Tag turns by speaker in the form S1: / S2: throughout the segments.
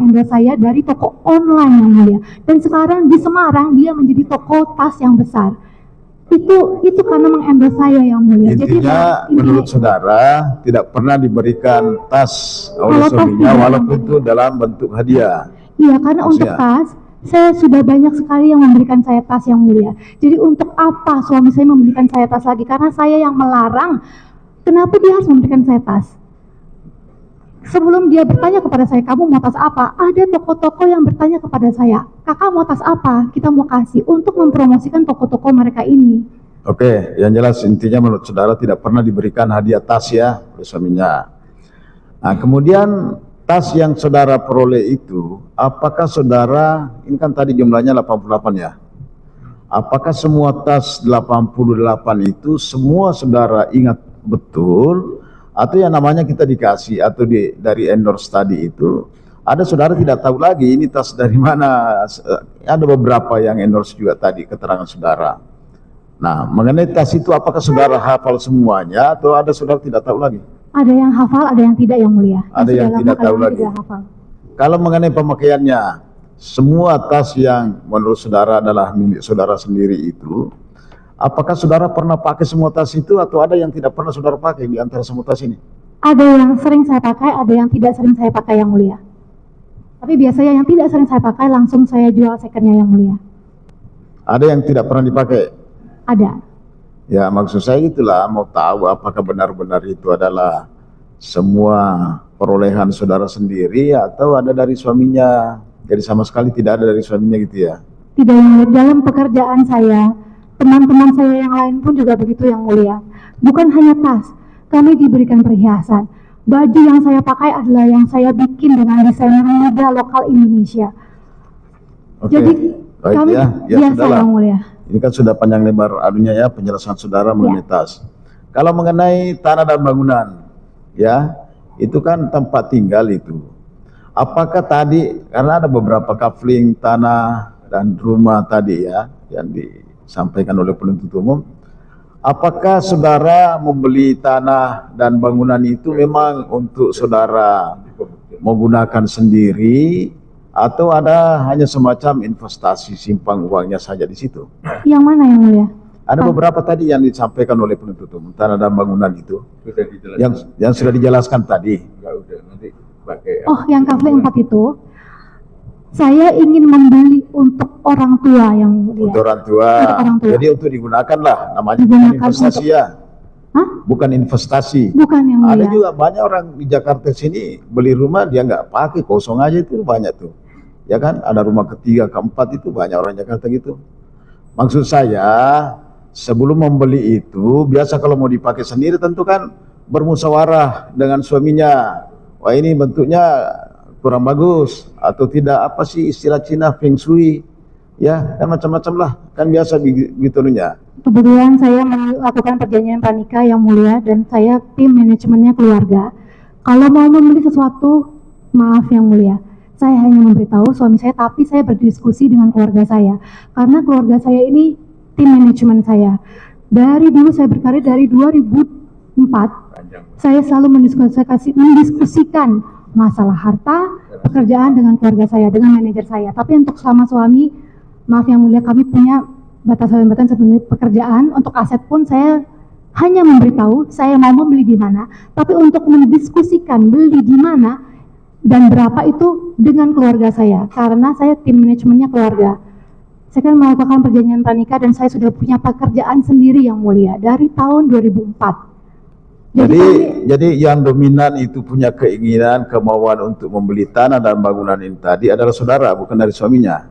S1: mengendorse saya dari toko online yang mulia. Dan sekarang di Semarang dia menjadi toko tas yang besar. Itu karena mengendorse saya yang mulia.
S2: Intinya menurut saudara tidak pernah diberikan tas oleh suaminya walaupun itu dalam bentuk hadiah.
S1: Iya, karena untuk tas saya sudah banyak sekali yang memberikan saya tas yang mulia. Jadi untuk apa suami saya memberikan saya tas lagi? Karena saya yang melarang. Kenapa dia harus memberikan saya tas? Sebelum dia bertanya kepada saya, kamu mau tas apa? Ada toko-toko yang bertanya kepada saya, kakak mau tas apa? Kita mau kasih untuk mempromosikan toko-toko mereka ini.
S2: Oke, yang jelas intinya menurut saudara tidak pernah diberikan hadiah tas ya oleh suaminya. Nah, kemudian tas yang saudara peroleh itu, apakah saudara, ini kan tadi jumlahnya 88 ya, apakah semua tas 88 itu semua saudara ingat betul, atau yang namanya kita dikasih atau dari endorse tadi itu, ada saudara tidak tahu lagi ini tas dari mana. Ada beberapa yang endorse juga tadi keterangan saudara. Nah, mengenai tas itu apakah saudara hafal semuanya atau ada saudara tidak tahu lagi?
S1: Ada yang hafal, ada yang tidak yang mulia.
S2: Ada yang tidak tahu lagi. Kalau mengenai pemakaiannya, semua tas yang menurut saudara adalah milik saudara sendiri itu, apakah saudara pernah pakai semua tas itu atau ada yang tidak pernah saudara pakai di antara semua tas ini?
S1: Ada yang sering saya pakai, ada yang tidak sering saya pakai yang mulia. Tapi biasanya yang tidak sering saya pakai langsung saya jual secondnya yang mulia.
S2: Ada yang tidak pernah dipakai?
S1: Ada.
S2: Ya, maksud saya itulah, mau tahu apakah benar-benar itu adalah semua perolehan saudara sendiri atau ada dari suaminya. Jadi sama sekali tidak ada dari suaminya gitu ya?
S1: Tidak yang mulia. Dalam pekerjaan saya, teman-teman saya yang lain pun juga begitu yang mulia. Bukan hanya tas, kami diberikan perhiasan. Baju yang saya pakai adalah yang saya bikin dengan desainer muda lokal Indonesia.
S2: Oke.
S1: Jadi
S2: baik,
S1: kami
S2: ya
S1: biasa
S2: sudahlah.
S1: yang mulia.
S2: Ini kan sudah panjang lebar anunya ya penjelasan saudara mengenai tas. Kalau mengenai tanah dan bangunan, ya itu kan tempat tinggal itu. Apakah tadi, karena ada beberapa kafling tanah dan rumah tadi ya yang disampaikan oleh penuntut umum, apakah saudara membeli tanah dan bangunan itu memang untuk saudara menggunakan sendiri atau ada hanya semacam investasi simpang uangnya saja di situ?
S1: Yang mana yang mulia?
S2: Ada beberapa tadi yang disampaikan oleh penuntut umum, tanah dan bangunan itu
S3: Sudah
S2: yang sudah dijelaskan tadi.
S3: nanti pakai.
S1: Oh, yang kafling 4 itu saya ingin membeli untuk orang tua yang mulia.
S2: Untuk orang tua.
S1: Untuk orang tua.
S2: Jadi untuk digunakan lah, namanya
S1: Digunakan
S2: bukan investasi
S1: untuk-
S2: ya.
S1: Hah?
S2: Bukan investasi.
S1: Bukan yang mulia.
S2: Ada juga banyak orang di Jakarta sini beli rumah dia nggak pakai, kosong aja itu banyak tuh. Ya kan, ada rumah ketiga, keempat itu banyak orang Jakarta gitu. Maksud saya, sebelum membeli itu, biasa kalau mau dipakai sendiri tentu kan bermusyawarah dengan suaminya. Wah ini bentuknya kurang bagus, atau tidak, apa sih istilah Cina, feng shui. Ya, kan macam-macam lah, kan biasa gitu nya.
S1: Kebetulan saya melakukan perjanjian pranikah yang mulia dan saya tim manajemennya keluarga. Kalau mau membeli sesuatu, maaf yang mulia, saya hanya memberitahu suami saya, tapi saya berdiskusi dengan keluarga saya. Karena keluarga saya ini tim manajemen saya. Dari dulu saya berkarir dari 2004, saya selalu mendiskusikan masalah harta, pekerjaan dengan keluarga saya, dengan manajer saya. Tapi untuk sama suami, maaf yang mulia, kami punya batasan-batasan seperti pekerjaan. Untuk aset pun saya hanya memberitahu saya mau membeli di mana, tapi untuk mendiskusikan beli di mana dan berapa itu dengan keluarga saya, karena saya tim manajemennya keluarga. Saya kan melakukan perjanjian pranikah dan saya sudah punya pekerjaan sendiri yang mulia dari tahun 2004.
S2: Jadi yang dominan itu punya keinginan, kemauan untuk membeli tanah dan bangunan ini tadi adalah saudara, bukan dari suaminya.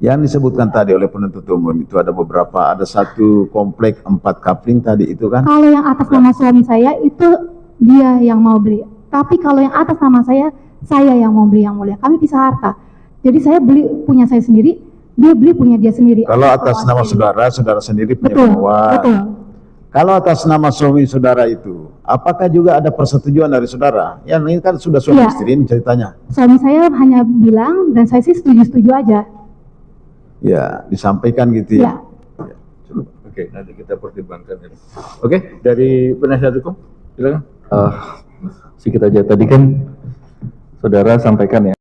S2: Yang disebutkan tadi oleh penuntut umum itu ada beberapa, ada satu komplek 4 kapling tadi itu kan.
S1: Kalau yang atas nama suami saya itu dia yang mau beli. Tapi kalau yang atas nama saya yang mau beli yang mulia. Kami pisah harta. Jadi saya beli punya saya sendiri, dia beli punya dia sendiri.
S2: Kalau atas nama saudara, saudara sendiri punya
S1: Betul,
S2: kemauan.
S1: betul.
S2: Kalau atas nama suami saudara itu, apakah juga ada persetujuan dari saudara? Ya ini kan sudah suami
S1: Iya.
S2: istri ini ceritanya.
S1: Suami saya hanya bilang dan saya sih setuju-setuju aja.
S2: Ya, disampaikan gitu ya.
S1: Ya.
S3: Oke, nanti kita pertimbangkan ini. Oke, dari penasihat hukum, silakan.
S4: Sedikit aja, tadi kan saudara sampaikan ya.